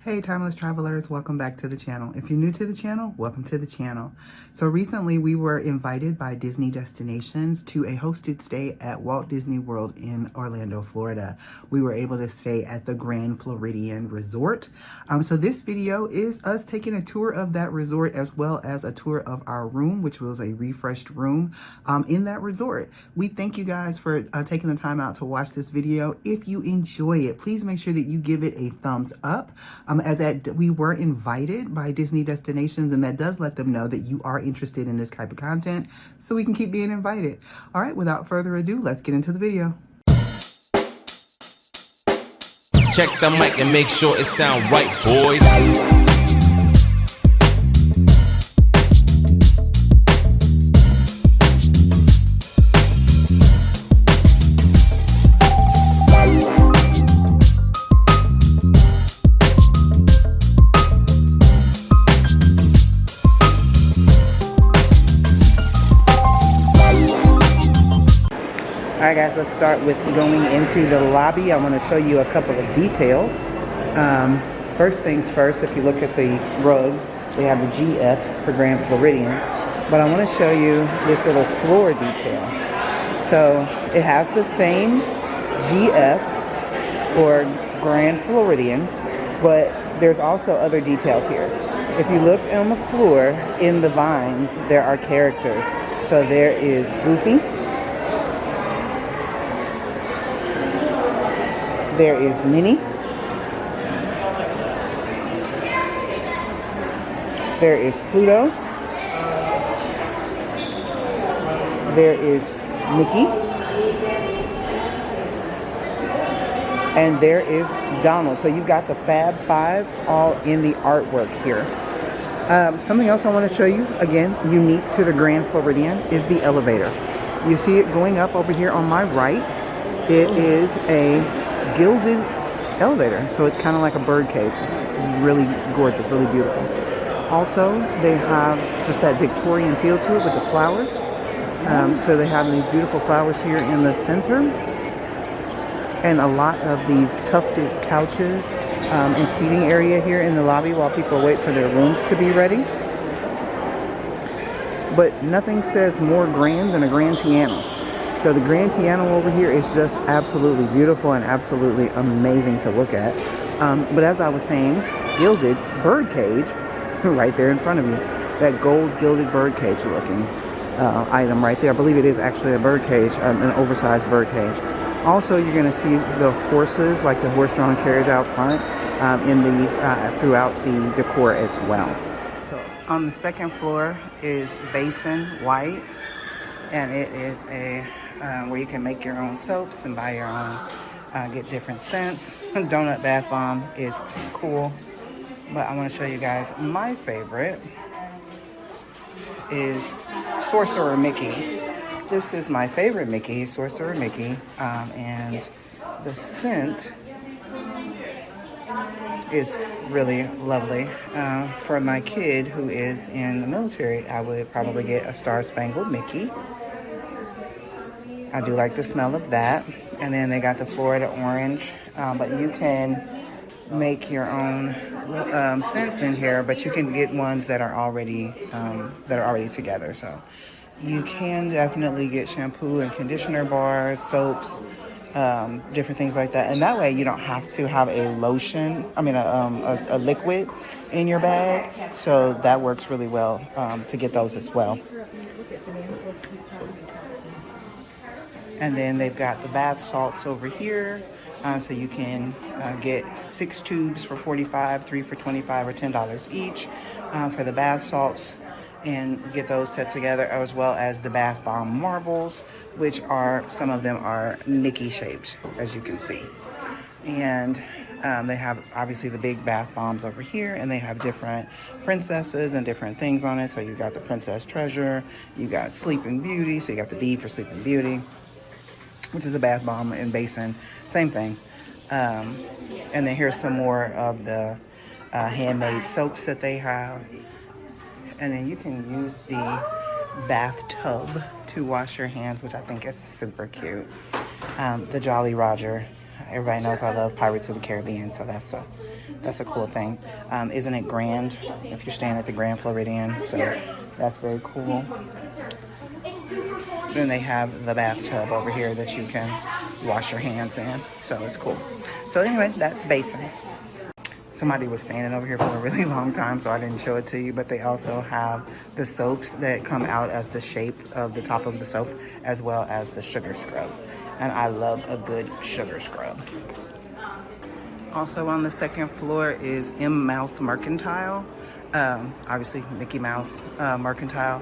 Hey timeless travelers, welcome back to the channel. If you're new to the channel, welcome to the channel. So recently we were invited by Disney Destinations to a hosted stay at Walt Disney World in Orlando, Florida. We were able to stay at the Grand Floridian Resort. So this video is us taking a tour of that resort as well as a tour of our room, which was a refreshed room in that resort. We thank you guys for taking the time out to watch this video. If you enjoy it, please make sure that you give it a thumbs up. We were invited by Disney Destinations, and that does let them know that you are interested in this type of content, so we can keep being invited. All right, without further ado, let's get into the video. Check the mic and make sure it sound right, boys. All right, guys, let's start with going into the lobby. I want to show you a couple of details. First things first, if you look at the rugs, they have the GF for Grand Floridian. But I want to show you this little floor detail. So it has the same GF for Grand Floridian, but there's also other details here. If you look on the floor, in the vines, there are characters. So there is Goofy. There is Minnie. There is Pluto. There is Mickey. And there is Donald. So you've got the Fab Five all in the artwork here. Something else I want to show you, again, unique to the Grand Floridian, is the elevator. You see it going up over here on my right. It is a gilded elevator, so it's kind of like a bird cage. Really gorgeous, really beautiful. Also, they have just that Victorian feel to it with the flowers. So they have these beautiful flowers here in the center, and a lot of these tufted couches and seating area here in the lobby while people wait for their rooms to be ready. But nothing says more grand than a grand piano. So the grand piano over here is just absolutely beautiful and absolutely amazing to look at. But as I was saying, gilded bird cage right there in front of you. That gold gilded bird cage looking item right there. I believe it is actually a bird cage, an oversized bird cage. Also, you're going to see the horses, like the horse-drawn carriage out front, throughout the decor as well. So on the second floor is Basin White, and it is a where you can make your own soaps and buy your own, get different scents. Donut bath bomb is cool, but I want to show you guys my favorite is Sorcerer Mickey. This is my favorite Mickey, Sorcerer Mickey, and the scent is really lovely. For my kid who is in the military, I would probably get a Star Spangled Mickey. I do like the smell of that. And then they got the Florida orange, but you can make your own scents in here, but you can get ones that are already together. So you can definitely get shampoo and conditioner bars, soaps, different things like that. And that way you don't have to have a lotion, a liquid in your bag. So that works really well to get those as well. And then they've got the bath salts over here. So you can get 6 tubes for $45, 3 for $25, or $10 each for the bath salts, and get those set together, as well as the bath bomb marbles, which are, some of them are Mickey shaped, as you can see. And they have obviously the big bath bombs over here, and they have different princesses and different things on it. So you got the Princess Treasure, you got Sleeping Beauty, so you got the B for Sleeping Beauty, which is a bath bomb and basin, same thing. And then here's some more of the handmade soaps that they have. And then you can use the bathtub to wash your hands, which I think is super cute. The Jolly Roger Everybody knows I love Pirates of the Caribbean, so that's a cool thing. Isn't it grand if you're staying at the Grand Floridian? So that's very cool. Then they have the bathtub over here that you can wash your hands in, so it's cool. So anyway, that's basin. Somebody was standing over here for a really long time, so I didn't show it to you, but they also have the soaps that come out as the shape of the top of the soap, as well as the sugar scrubs. And I love a good sugar scrub. Also on the second floor is M. Mouse Mercantile. Obviously Mickey Mouse Mercantile,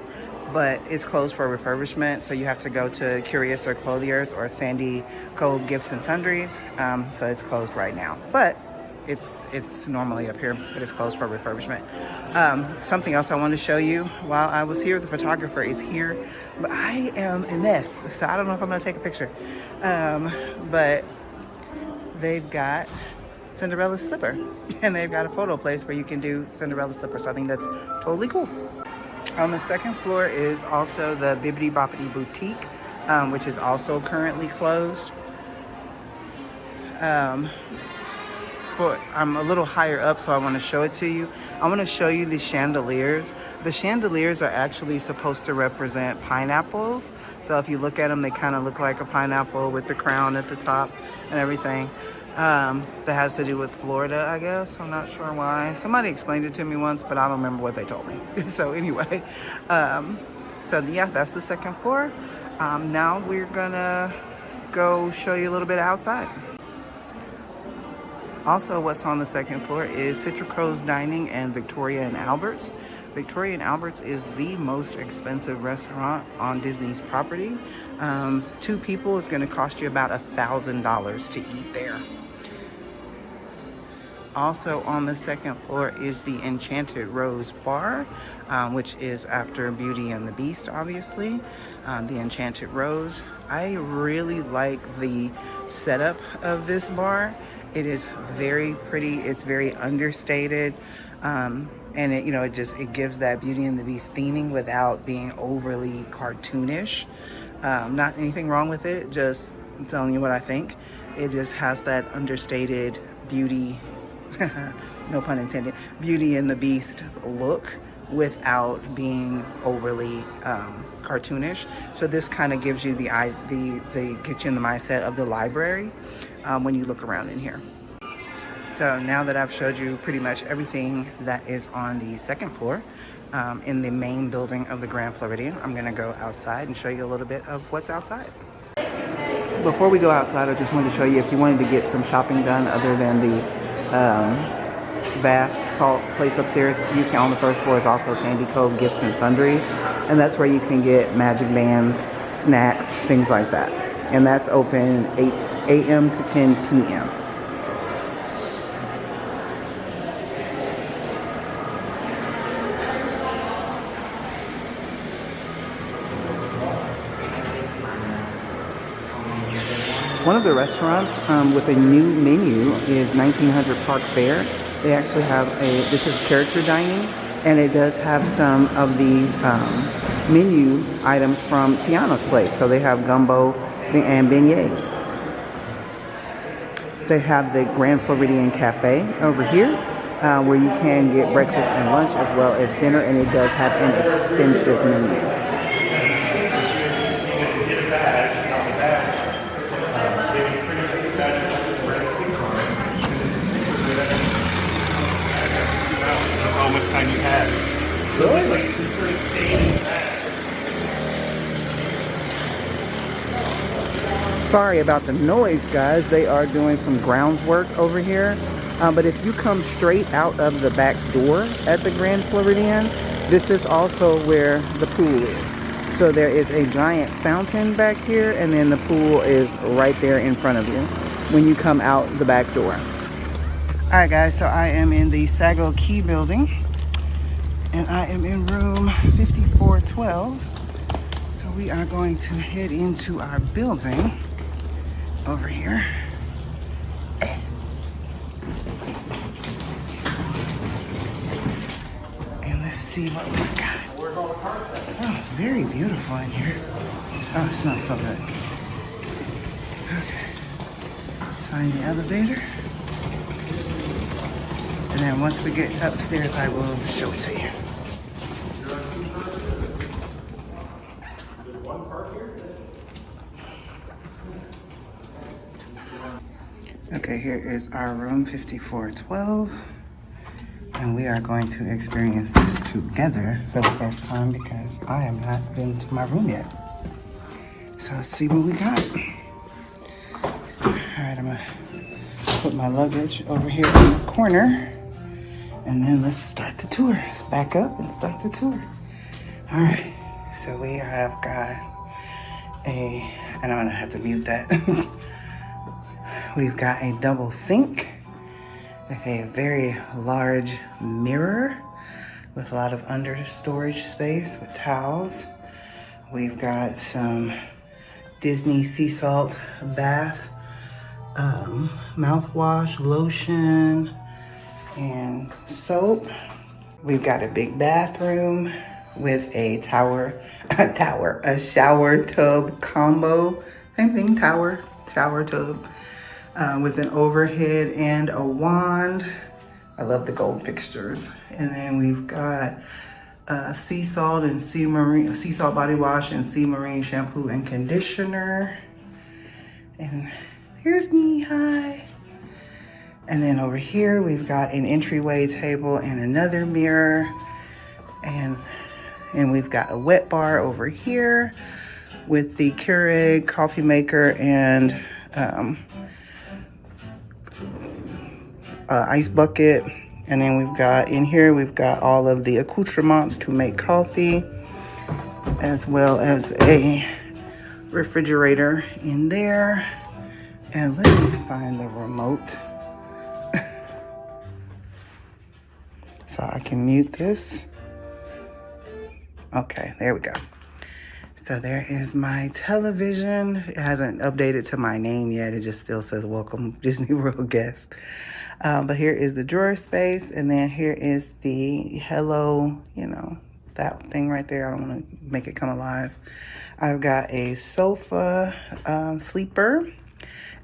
but it's closed for refurbishment, so you have to go to Curious or Clothiers or Sandy Cove Gifts and Sundries. So it's closed right now, but it's normally up here, but it's closed for refurbishment. Something else I want to show you while I was here, the photographer is here, but I am a mess, so I don't know if I'm going to take a picture. But they've got Cinderella's slipper, and they've got a photo place where you can do Cinderella's slipper, so I think that's totally cool. On the second floor is also the Bibbidi Boppidi Boutique, which is also currently closed. I'm a little higher up, so I want to show it to you. I want to show you the chandeliers. The chandeliers are actually supposed to represent pineapples. So if you look at them, they kind of look like a pineapple with the crown at the top and everything. That has to do with Florida, I guess. I'm not sure why. Somebody explained it to me once, but I don't remember what they told me. So anyway, so yeah, that's the second floor. Now we're gonna go show you a little bit outside. Also, what's on the second floor is Citrico's Dining and Victoria and Albert's. Victoria and Albert's is the most expensive restaurant on Disney's property. 2 people is going to cost you about $1,000 to eat there. Also on the second floor is the Enchanted Rose Bar, which is after Beauty and the Beast, obviously. The Enchanted Rose. I really like the setup of this bar. It is very pretty. It's very understated. And it, it gives that Beauty and the Beast theming without being overly cartoonish. Not anything wrong with it. Just I'm telling you what I think. It just has that understated beauty, no pun intended, Beauty and the Beast look without being overly cartoonish. So this kind of gives you the gets you in the mindset of the library when you look around in here. So now that I've showed you pretty much everything that is on the second floor in the main building of the Grand Floridian, I'm gonna go outside and show you a little bit of what's outside. Before we go outside, I just wanted to show you, if you wanted to get some shopping done other than the bath salt place upstairs, you can, on the first floor is also Sandy Cove Gifts and Sundries, and that's where you can get magic bands, snacks, things like that. And that's open 8 a.m. to 10 p.m. One of the restaurants with a new menu is 1900 Park Fair. They actually have this is character dining, and it does have some of the menu items from Tiana's place. So they have gumbo and beignets. They have the Grand Floridian Cafe over here, where you can get breakfast and lunch as well as dinner, and it does have an extensive menu. How much time you have? Really? Sorry about the noise, guys. They are doing some grounds work over here. But if you come straight out of the back door at the Grand Floridian, this is also where the pool is. So there is a giant fountain back here, and then the pool is right there in front of you when you come out the back door. Alright guys, so I am in the Sago Key building, and I am in room 5412. So we are going to head into our building over here. And let's see what we've got. Oh, very beautiful in here. Oh, it smells so good. Okay. So find the elevator. And then once we get upstairs, I will show it to you. Okay, here is our room 5412. And we are going to experience this together for the first time because I have not been to my room yet. So let's see what we got. All right, I'm gonna put my luggage over here in the corner. And then let's start the tour. Let's back up and start the tour. All right, so we have got and I'm gonna have to mute that. We've got a double sink with a very large mirror with a lot of under storage space with towels. We've got some Disney sea salt bath, mouthwash, lotion, and soap. We've got a big bathroom with a a shower tub combo. Same thing, shower tub with an overhead and a wand. I love the gold fixtures. And then we've got sea salt body wash and sea marine shampoo and conditioner. And here's me, hi. And then over here, we've got an entryway table and another mirror. And we've got a wet bar over here with the Keurig coffee maker and ice bucket. And then we've got all of the accoutrements to make coffee, as well as a refrigerator in there. And let me find the remote so I can mute this. Okay, there we go. So there is my television. It hasn't updated to my name yet. It just still says welcome Disney World guest. But here is the drawer space. And then here is the hello, that thing right there. I don't want to make it come alive. I've got a sofa sleeper.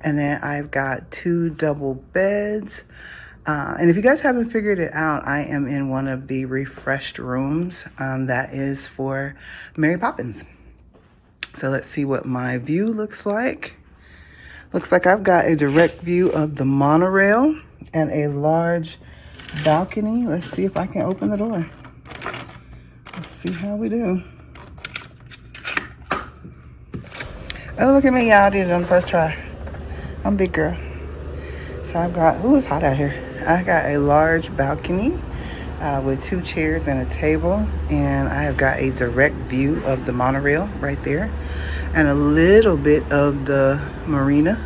And then I've got 2 double beds. And if you guys haven't figured it out, I am in one of the refreshed rooms that is for Mary Poppins. So let's see what my view looks like. Looks like I've got a direct view of the monorail and a large balcony. Let's see if I can open the door. Let's see how we do. Oh, look at me, y'all. I did it on the first try. I'm a big girl. So I've got, it's hot out here. I got a large balcony with 2 chairs and a table. And I have got a direct view of the monorail right there. And a little bit of the marina.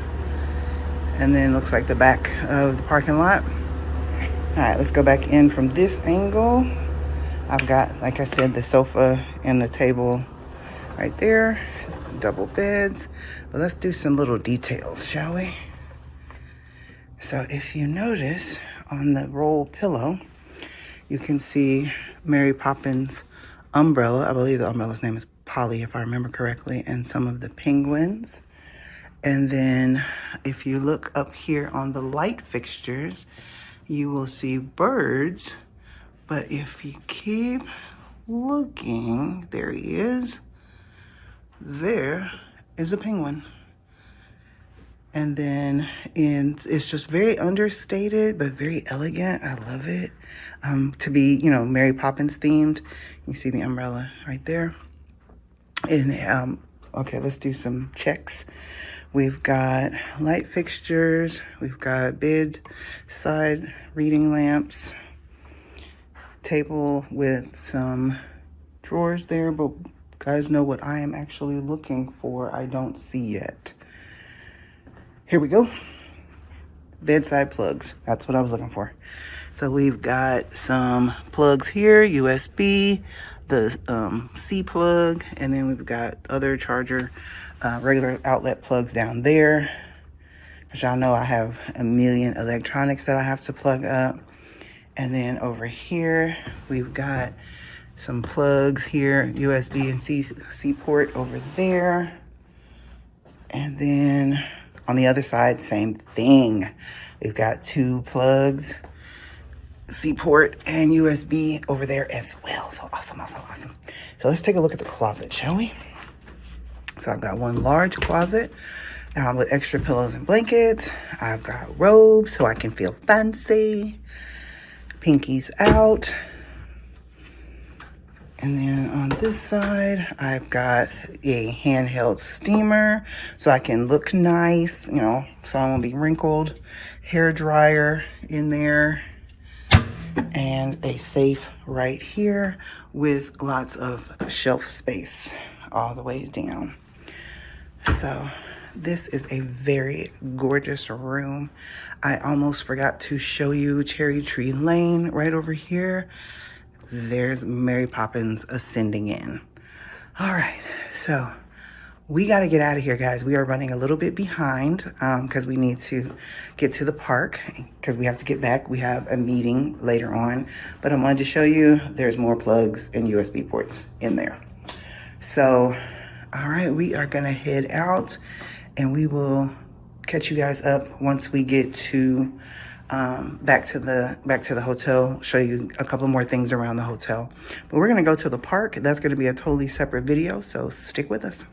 And then looks like the back of the parking lot. All right, let's go back in from this angle. I've got, like I said, the sofa and the table right there. Double beds. But let's do some little details, shall we? So if you notice on the roll pillow, you can see Mary Poppins' umbrella. I believe the umbrella's name is Polly, if I remember correctly, and some of the penguins. And then if you look up here on the light fixtures, you will see birds. But if you keep looking, there he is. There is a penguin. And then it's just very understated, but very elegant. I love it. To be, Mary Poppins themed. You see the umbrella right there. And, okay, let's do some checks. We've got light fixtures. We've got bedside reading lamps. Table with some drawers there, but you guys know what I am actually looking for. I don't see yet. Here we go. Bedside plugs. That's what I was looking for. So we've got some plugs here, USB, the C plug, and then we've got other charger, regular outlet plugs down there. As y'all know, I have a million electronics that I have to plug up. And then over here, we've got some plugs here, USB and C port over there. And then On the other side, same thing. We've got 2 plugs, C port and USB over there as well. So awesome, awesome, awesome. So let's take a look at the closet, shall we? So I've got one large closet with extra pillows and blankets. I've got robes so I can feel fancy. Pinkies out. And then on this side, I've got a handheld steamer so I can look nice, you know, so I won't be wrinkled. Hair dryer in there. And a safe right here with lots of shelf space all the way down. So this is a very gorgeous room. I almost forgot to show you Cherry Tree Lane right over here. There's Mary Poppins ascending in. All right, so we got to get out of here, guys. We are running a little bit behind because we need to get to the park because we have to get back. We have a meeting later on, but I wanted to show you there's more plugs and USB ports in there. So, all right, we are going to head out and we will catch you guys up once we get to back to the hotel, show you a couple more things around the hotel. But we're going to go to the park. That's going to be a totally separate video, so stick with us.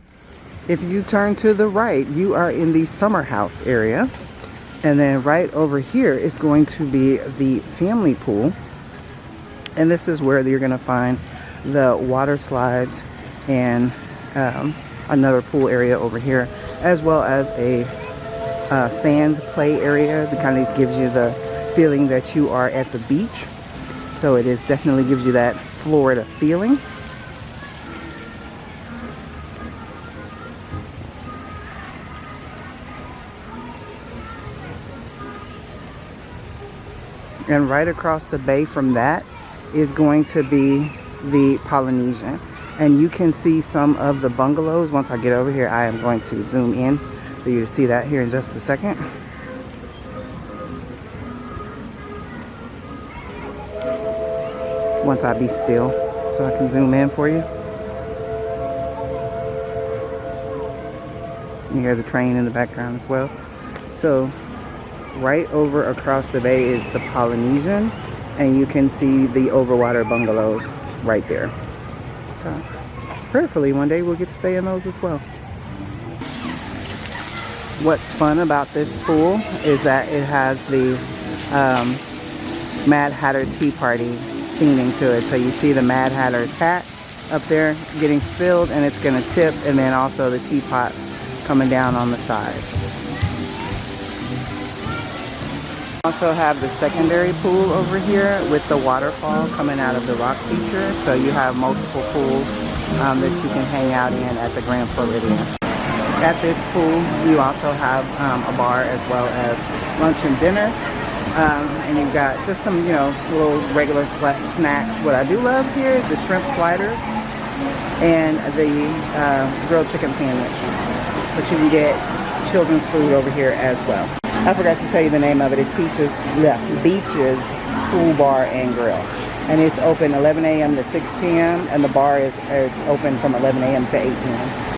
If you turn to the right, you are in the summer house area. And then right over here is going to be the family pool. And this is where you're going to find the water slides and another pool area over here, as well as a sand play area that kind of gives you the feeling that you are at the beach. So it is definitely gives you that Florida feeling. And right across the bay from that is going to be the Polynesian. And you can see some of the bungalows. Once I get over here, I am going to zoom in for you to see that here in just a second. Once I be still, so I can zoom in for you. You hear the train in the background as well. So right over across the bay is the Polynesian, and you can see the overwater bungalows right there. So prayerfully one day we'll get to stay in those as well. What's fun about this pool is that it has the Mad Hatter Tea Party theming to it. So you see the Mad Hatter's hat up there getting filled, and it's going to tip, and then also the teapot coming down on the side. Also have the secondary pool over here with the waterfall coming out of the rock feature. So you have multiple pools that you can hang out in at the Grand Floridian. At this pool, you also have a bar as well as lunch and dinner. And you've got just some, you know, little regular snacks. What I do love here is the shrimp sliders and the grilled chicken sandwich. But you can get children's food over here as well. I forgot to tell you the name of it. It's Beaches Pool Bar and Grill. And it's open 11 a.m. to 6 p.m. and the bar is open from 11 a.m. to 8 p.m.